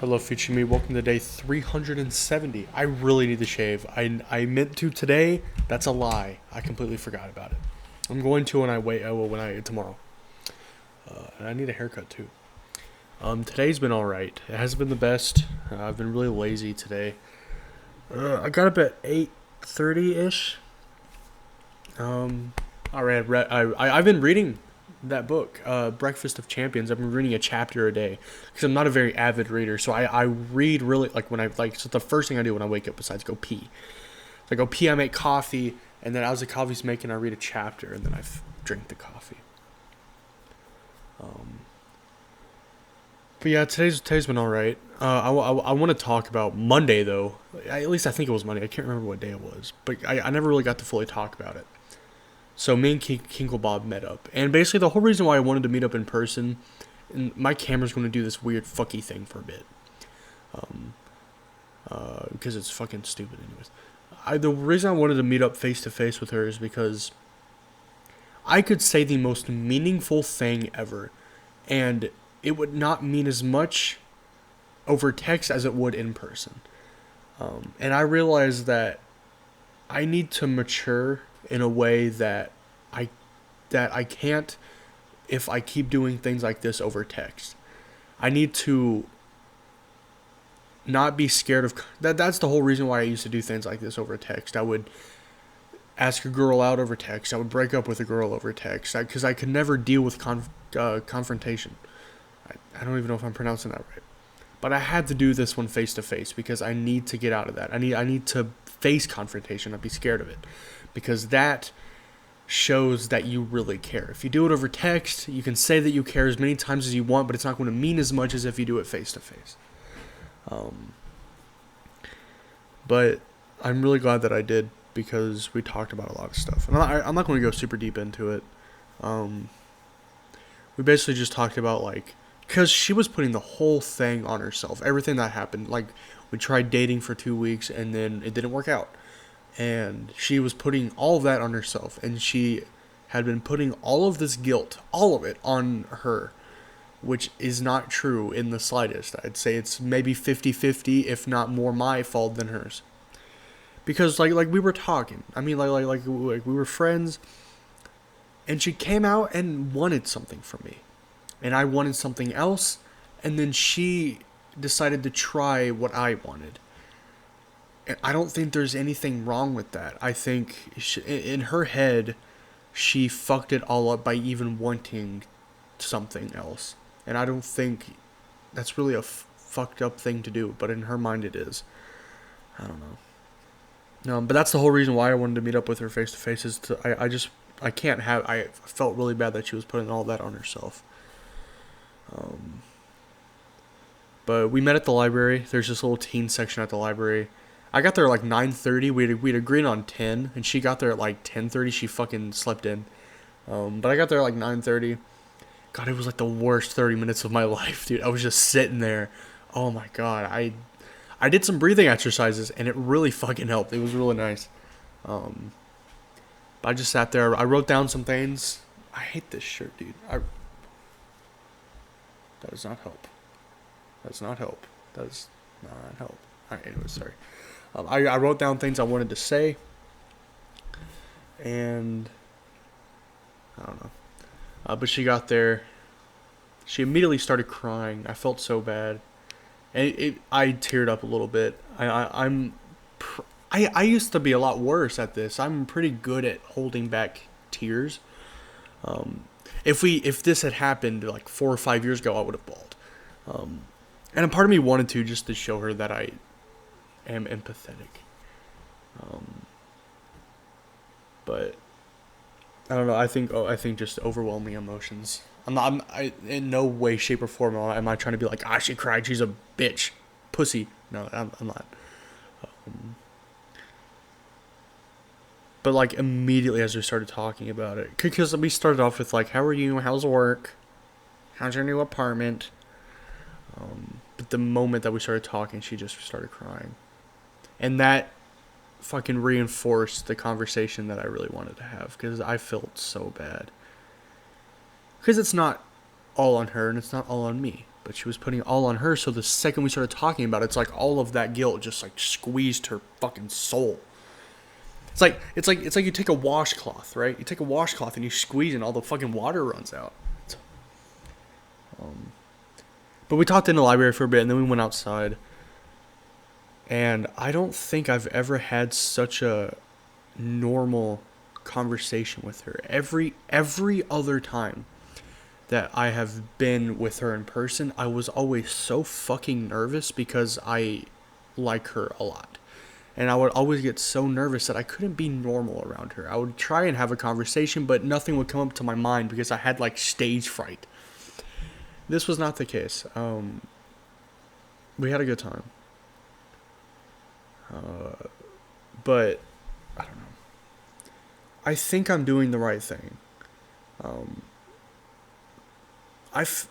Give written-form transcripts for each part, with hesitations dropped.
Hello, future me. Welcome to day 370. I really need to shave. I meant to today. That's a lie. I completely forgot about it. I'm going to when I wait. When I tomorrow. And I need a haircut too. Today's been all right. It hasn't been the best. I've been really lazy today. I got up at 8:30 ish. I've been reading that book, Breakfast of Champions. I've been reading a chapter a day because I'm not a very avid reader. So I read really like when I like. So the first thing I do when I wake up besides go pee, so I go pee. I make coffee, and then as the coffee's making, I read a chapter, and then I drink the coffee. But yeah, today's been all right. I want to talk about Monday though. At least I think it was Monday. I can't remember what day it was, but I never really got to fully talk about it. So me and Kinklebob met up, and basically the whole reason why I wanted to meet up in person, and my camera's going to do this weird fucky thing for a bit, because it's fucking stupid anyways. The reason I wanted to meet up face to face with her is because I could say the most meaningful thing ever, and it would not mean as much over text as it would in person. And I realized that I need to mature in a way that I can't if I keep doing things like this over text. I need to not be scared of that's the whole reason why I used to do things like this over text. I would ask a girl out over text. I would break up with a girl over text because I could never deal with confrontation. I don't even know if I'm pronouncing that right. But I had to do this one face to face because I need to get out of that. I need to face confrontation, not be scared of it. Because that shows that you really care. If you do it over text, you can say that you care as many times as you want, but it's not going to mean as much as if you do it face to face. But I'm really glad that I did because we talked about a lot of stuff. And I'm not going to go super deep into it. We basically just talked about because she was putting the whole thing on herself. Everything that happened. Like, we tried dating for 2 weeks and then it didn't work out. And she was putting all of that on herself. And she had been putting all of this guilt, all of it, on her. Which is not true in the slightest. I'd say it's maybe 50-50, if not more my fault than hers. Because, like we were talking. I mean, like we were friends. And she came out and wanted something from me. And I wanted something else. And then she decided to try what I wanted. And I don't think there's anything wrong with that. I think in her head, she fucked it all up by even wanting something else. And I don't think that's really a fucked up thing to do. But in her mind it is. I don't know. But that's the whole reason why I wanted to meet up with her face to face. Is I can't have. I felt really bad that she was putting all that on herself. But we met at the library. There's this little teen section at the library. I got there at 9:30. We'd agreed on 10, and she got there at 10:30. She fucking slept in. But I got there at 9:30. God, it was the worst 30 minutes of my life, dude. I was just sitting there. Oh my god. I did some breathing exercises, and it really fucking helped. It was really nice. I just sat there. I wrote down some things. I hate this shirt, dude. That does not help. That does not help. That does not help. Alright, anyways, sorry. I wrote down things I wanted to say. And I don't know. But she got there. She immediately started crying. I felt so bad. And I teared up a little bit. I used to be a lot worse at this. I'm pretty good at holding back tears. If this had happened 4 or 5 years ago, I would have bawled. And a part of me wanted to just to show her that I am empathetic. But I don't know. I think just overwhelming emotions. I in no way, shape, or form am I trying to be she cried. She's a bitch, pussy. No, I'm not. But immediately as we started talking about it, because we started off with how are you? How's work? How's your new apartment? But the moment that we started talking, she just started crying, and that fucking reinforced the conversation that I really wanted to have because I felt so bad. Because it's not all on her and it's not all on me. but she was putting it all on her. So the second we started talking about it, it's like all of that guilt just like squeezed her fucking soul. It's like you take a washcloth, right? You take a washcloth and you squeeze and all the fucking water runs out. But we talked in the library for a bit and then we went outside. And I don't think I've ever had such a normal conversation with her. Every other time that I have been with her in person, I was always so fucking nervous because I like her a lot. And I would always get so nervous that I couldn't be normal around her. I would try and have a conversation, but nothing would come up to my mind because I had like stage fright. This was not the case. We had a good time. But I don't know. I think I'm doing the right thing. This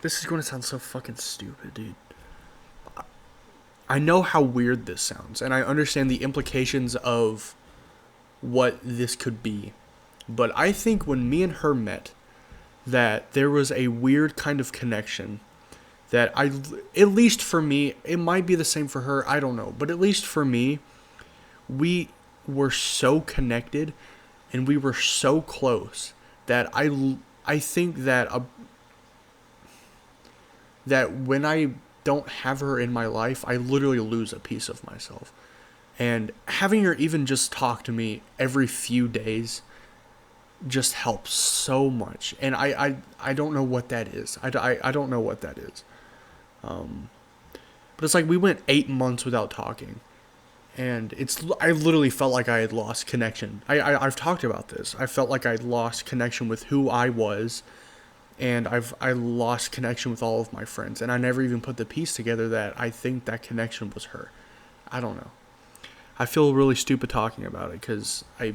is going to sound so fucking stupid, dude. I know how weird this sounds, and I understand the implications of what this could be. But I think when me and her met, that there was a weird kind of connection that at least for me, it might be the same for her, I don't know. But at least for me, we were so connected and we were so close that I think that that when I don't have her in my life, I literally lose a piece of myself. And having her even just talk to me every few days just helps so much. And I don't know what that is. I don't know what that is. But it's like we went 8 months without talking. And I literally felt like I had lost connection. I've talked about this. I felt like I had lost connection with who I was. And I lost connection with all of my friends. And I never even put the piece together that I think that connection was her. I don't know. I feel really stupid talking about it because I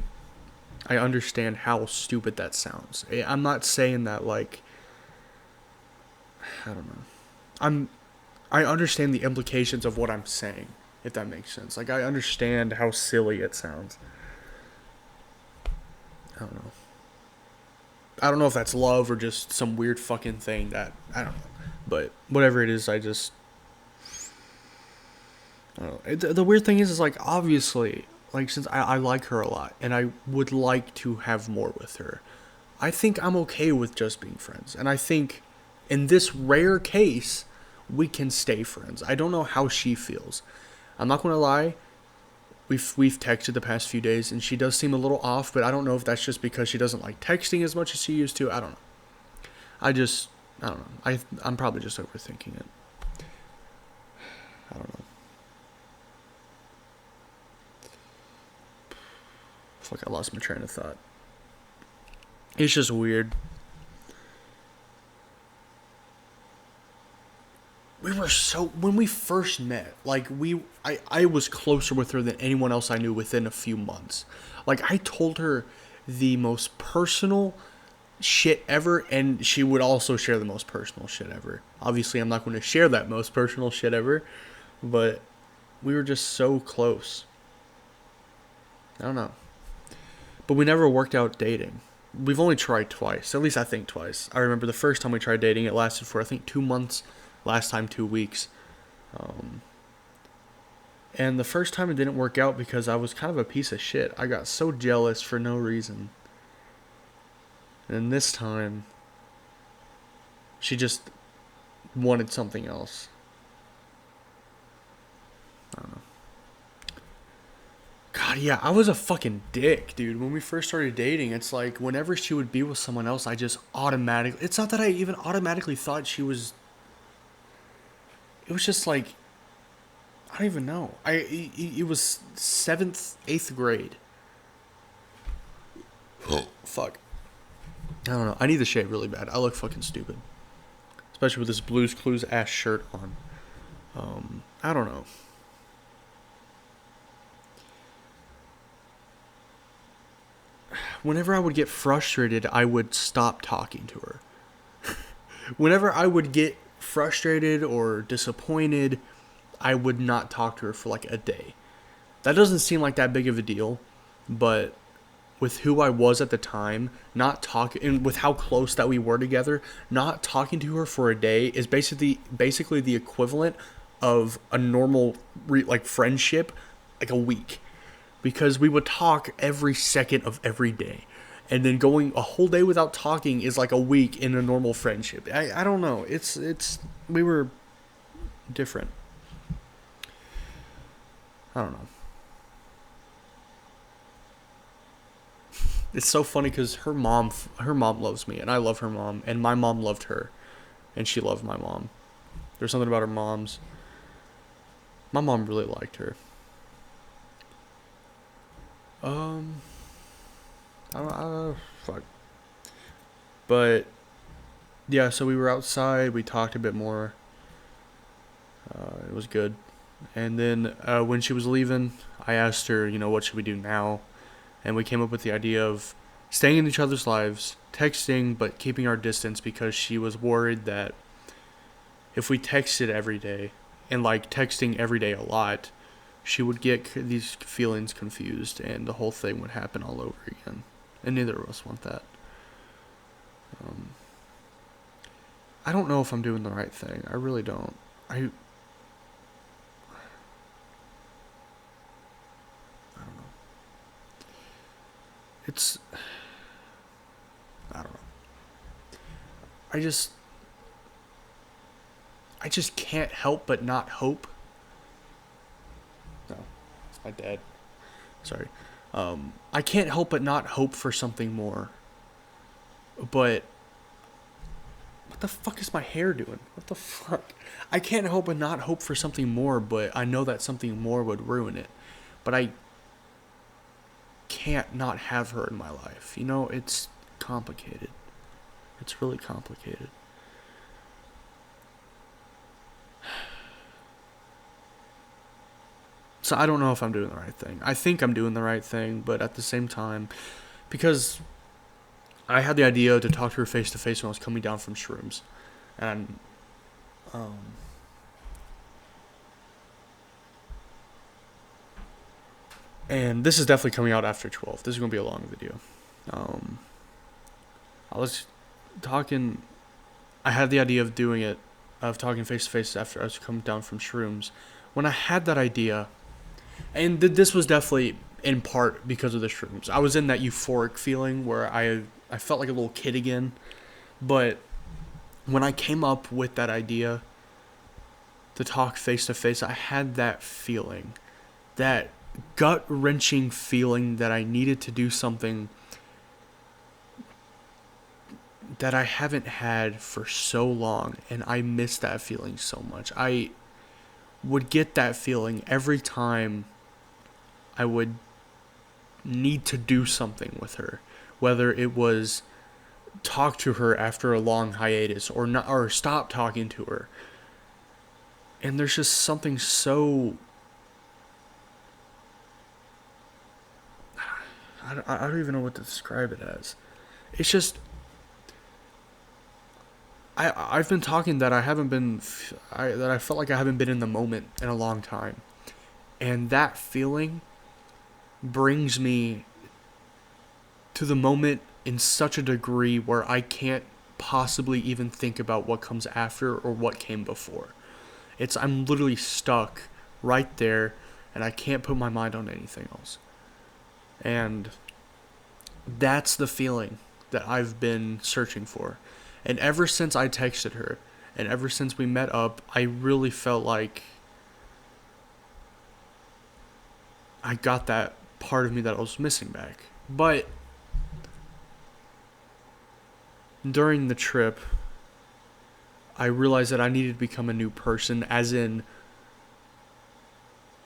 understand how stupid that sounds. I'm not saying that like, I don't know. I understand the implications of what I'm saying, if that makes sense. Like, I understand how silly it sounds. I don't know. I don't know if that's love or just some weird fucking thing that, I don't know. But whatever it is, I don't know. The weird thing is like, obviously, like, since I like her a lot, and I would like to have more with her, I think I'm okay with just being friends. And I think, in this rare case, we can stay friends. I don't know how she feels. I'm not going to lie. We've texted the past few days, and she does seem a little off, but I don't know if that's just because she doesn't like texting as much as she used to. I don't know. I don't know. I'm probably just overthinking it. I don't know. Fuck, I lost my train of thought. It's just weird. When we first met, like, I was closer with her than anyone else I knew within a few months. Like, I told her the most personal shit ever, and she would also share the most personal shit ever. Obviously, I'm not going to share that most personal shit ever, but we were just so close. I don't know. But we never worked out dating. We've only tried twice. At least I think twice. I remember the first time we tried dating, it lasted for, I think, 2 months. Last time 2 weeks. And the first time it didn't work out because I was kind of a piece of shit. I got so jealous for no reason. And this time, she just wanted something else. I don't know. God, yeah, I was a fucking dick, dude. When we first started dating, it's like whenever she would be with someone else, I just automatically... It's not that I even automatically thought she was... It was just like... I don't even know. It was 7th, 8th grade. Fuck. I don't know. I need to shave really bad. I look fucking stupid. Especially with this Blue's Clues ass shirt on. I don't know. Whenever I would get frustrated, I would stop talking to her. Whenever I would get frustrated or disappointed, I would not talk to her for like a day. That doesn't seem like that big of a deal, but with who I was at the time, not talking, and with how close that we were together, not talking to her for a day is basically the equivalent of a normal like friendship, like a week, because we would talk every second of every day. And then going a whole day without talking is like a week in a normal friendship. I don't know. It's we were different. I don't know. It's so funny because her mom loves me and I love her mom and my mom loved her and she loved my mom. There's something about her moms. My mom really liked her. Um, fuck. But yeah, so we were outside. We talked a bit more. It was good. And then when she was leaving, I asked her, what should we do now? And we came up with the idea of staying in each other's lives, texting, but keeping our distance because she was worried that if we texted every day and like texting every day a lot, she would get these feelings confused and the whole thing would happen all over again. And neither of us want that. Um, I don't know if I'm doing the right thing. I really don't. I don't know. It's I don't know. I just I just can't help but not hope. No, it's my dad. Sorry. I can't help but not hope for something more. But what the fuck is my hair doing? What the fuck? I can't help but not hope for something more, but I know that something more would ruin it. But I can't not have her in my life. It's complicated. It's really complicated. So I don't know if I'm doing the right thing. I think I'm doing the right thing, but at the same time, because I had the idea to talk to her face to face when I was coming down from shrooms, and um, and this is definitely coming out after 12. This is gonna be a long video. Um, I was talking. I had the idea of doing it, of talking face to face after I was coming down from shrooms. When I had that idea, and this was definitely in part because of the shrooms. I was in that euphoric feeling where I felt like a little kid again. But when I came up with that idea to talk face to face, I had that feeling, that gut wrenching feeling that I needed to do something that I haven't had for so long, and I miss that feeling so much. I would get that feeling every time I would need to do something with her, whether it was talk to her after a long hiatus or not, or stop talking to her. And there's just something so I don't even know what to describe it as. It's just I've been talking that that I felt like I haven't been in the moment in a long time, and that feeling brings me to the moment in such a degree where I can't possibly even think about what comes after or what came before. I'm literally stuck right there, and I can't put my mind on anything else. And that's the feeling that I've been searching for. And ever since I texted her, and ever since we met up, I really felt like I got that part of me that I was missing back. But during the trip, I realized that I needed to become a new person, as in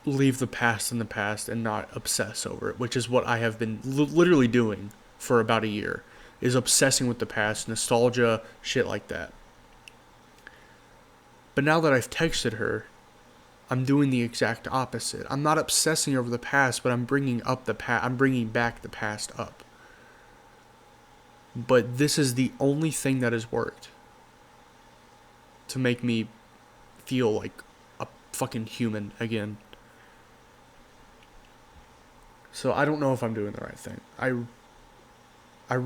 leave the past in the past and not obsess over it, which is what I have been literally doing for about a year, is obsessing with the past, nostalgia, shit like that. But now that I've texted her, I'm doing the exact opposite. I'm not obsessing over the past, but I'm bringing back the past up. But this is the only thing that has worked to make me feel like a fucking human again. So I don't know if I'm doing the right thing. I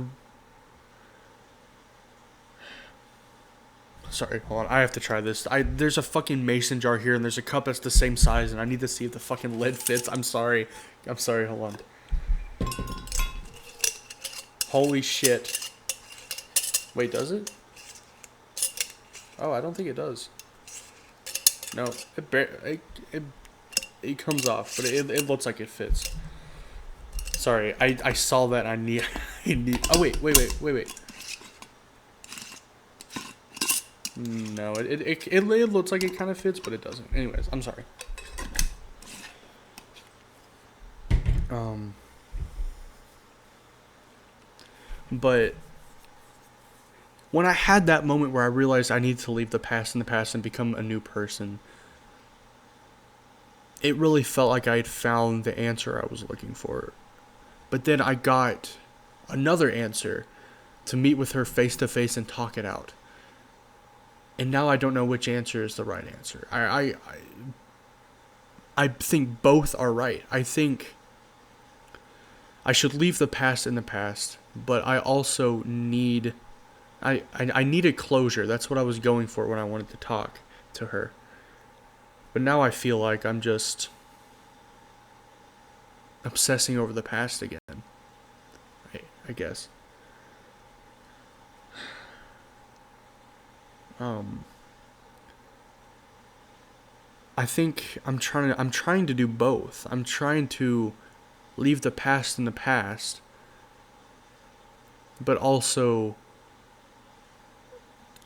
Sorry, hold on. I have to try this. There's a fucking mason jar here, and there's a cup that's the same size, and I need to see if the fucking lid fits. I'm sorry. Hold on. Holy shit. Wait, does it? Oh, I don't think it does. No, it comes off, but it looks like it fits. Sorry, I saw that. I need. Oh wait. No, it looks like it kind of fits, but it doesn't. Anyways, I'm sorry. But when I had that moment where I realized I needed to leave the past in the past and become a new person, it really felt like I had found the answer I was looking for. But then I got another answer to meet with her face to face and talk it out. And now I don't know which answer is the right answer. I think both are right. I think I should leave the past in the past, but I also need I needed closure. That's what I was going for when I wanted to talk to her. But now I feel like I'm just obsessing over the past again. I guess. I think I'm trying to do both. I'm trying to leave the past in the past, but also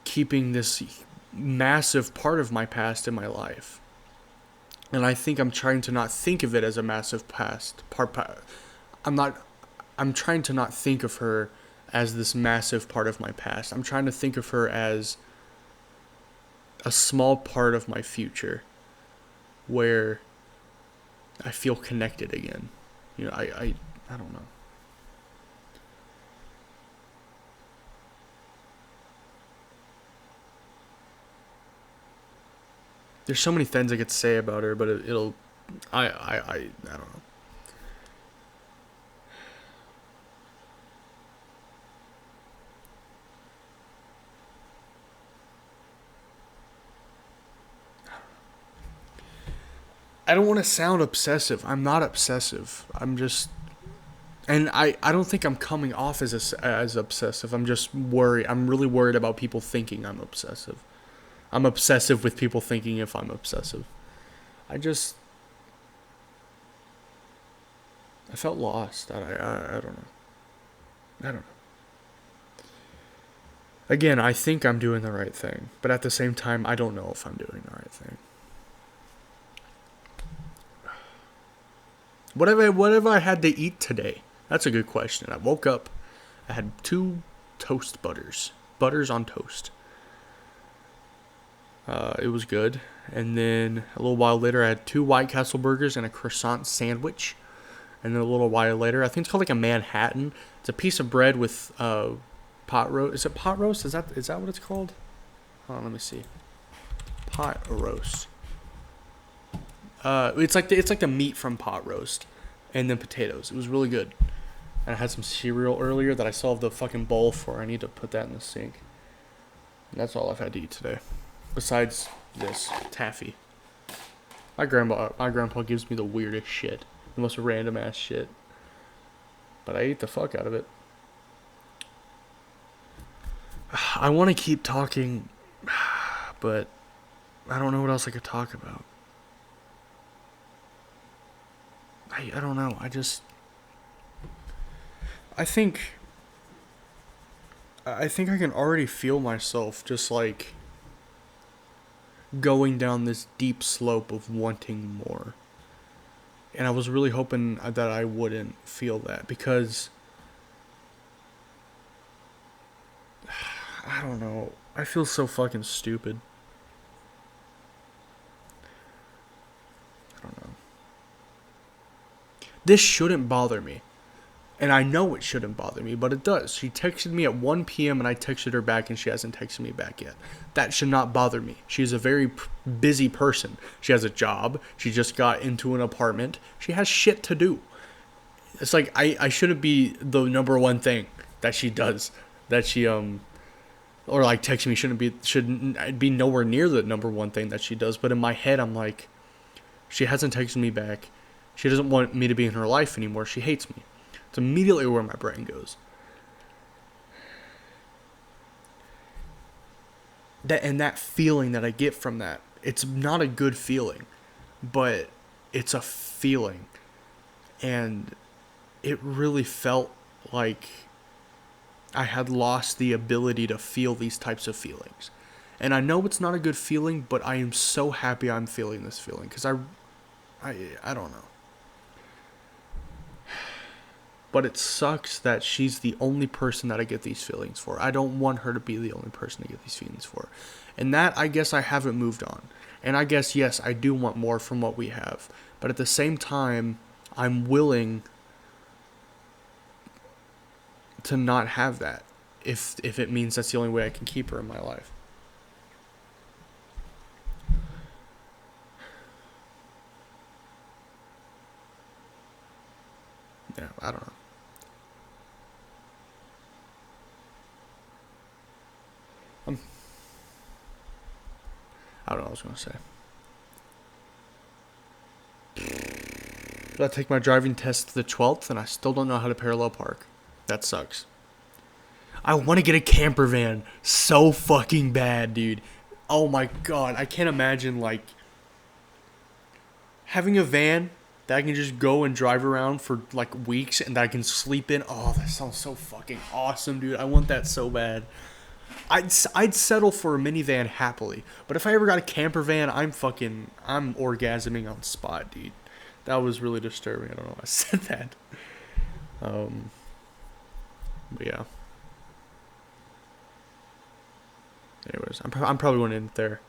keeping this massive part of my past in my life. And I think I'm trying to not think of it as a massive past part. I'm trying to not think of her as this massive part of my past. I'm trying to think of her as a small part of my future where I feel connected again. You know, I don't know. There's so many things I could say about her, but it'll I don't know. I don't want to sound obsessive. I'm not obsessive. I'm just, and I don't think I'm coming off as obsessive. I'm just worried. I'm really worried about people thinking I'm obsessive. I'm obsessive with people thinking if I'm obsessive. I felt lost. I don't know. I don't know. Again, I think I'm doing the right thing, but at the same time, I don't know if I'm doing the right thing. What have I had to eat today? That's a good question. I woke up, I had 2 toast butters on toast. It was good. And then a little while later, I had 2 White Castle burgers and a croissant sandwich. And then a little while later, I think it's called like a Manhattan. It's a piece of bread with pot roast. Is it pot roast? Is that what it's called? Hold on, let me see. Pot roast. It's like the meat from pot roast, and then potatoes. It was really good. And I had some cereal earlier that I still have the fucking bowl for. I need to put that in the sink. And that's all I've had to eat today. Besides this taffy. My grandpa gives me the weirdest shit, the most random ass shit. But I ate the fuck out of it. I want to keep talking, but I don't know what else I could talk about. I don't know. I think I can already feel myself just like going down this deep slope of wanting more. And I was really hoping that I wouldn't feel that because I don't know. I feel so fucking stupid. I don't know. This shouldn't bother me. And I know it shouldn't bother me, but it does. She texted me at 1 p.m. and I texted her back and she hasn't texted me back yet. That should not bother me. She's a very busy person. She has a job. She just got into an apartment. She has shit to do. It's like I shouldn't be the number one thing that she does. That she or like texting me shouldn't be nowhere near the number one thing that she does. But in my head, I'm like, she hasn't texted me back. She doesn't want me to be in her life anymore. She hates me. It's immediately where my brain goes. That feeling that I get from that, it's not a good feeling, but it's a feeling. And it really felt like I had lost the ability to feel these types of feelings. And I know it's not a good feeling, but I am so happy I'm feeling this feeling because I don't know. But it sucks that she's the only person that I get these feelings for. I don't want her to be the only person to get these feelings for. And that, I guess I haven't moved on. And I guess, yes, I do want more from what we have. But at the same time, I'm willing to not have that if it means that's the only way I can keep her in my life. Yeah, I don't know. I don't know what I was going to say. I take my driving test the 12th, and I still don't know how to parallel park. That sucks. I want to get a camper van so fucking bad, dude. Oh my god, I can't imagine, like, having a van that I can just go and drive around for, like, weeks and that I can sleep in. Oh, that sounds so fucking awesome, dude. I want that so bad. I'd settle for a minivan happily, but if I ever got a camper van, I'm orgasming on spot, dude. That was really disturbing. I don't know why I said that. But yeah. Anyways, I'm probably going to end it there.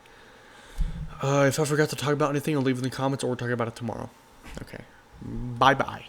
If I forgot to talk about anything, I'll leave it in the comments or we'll talk about it tomorrow. Okay. Bye-bye.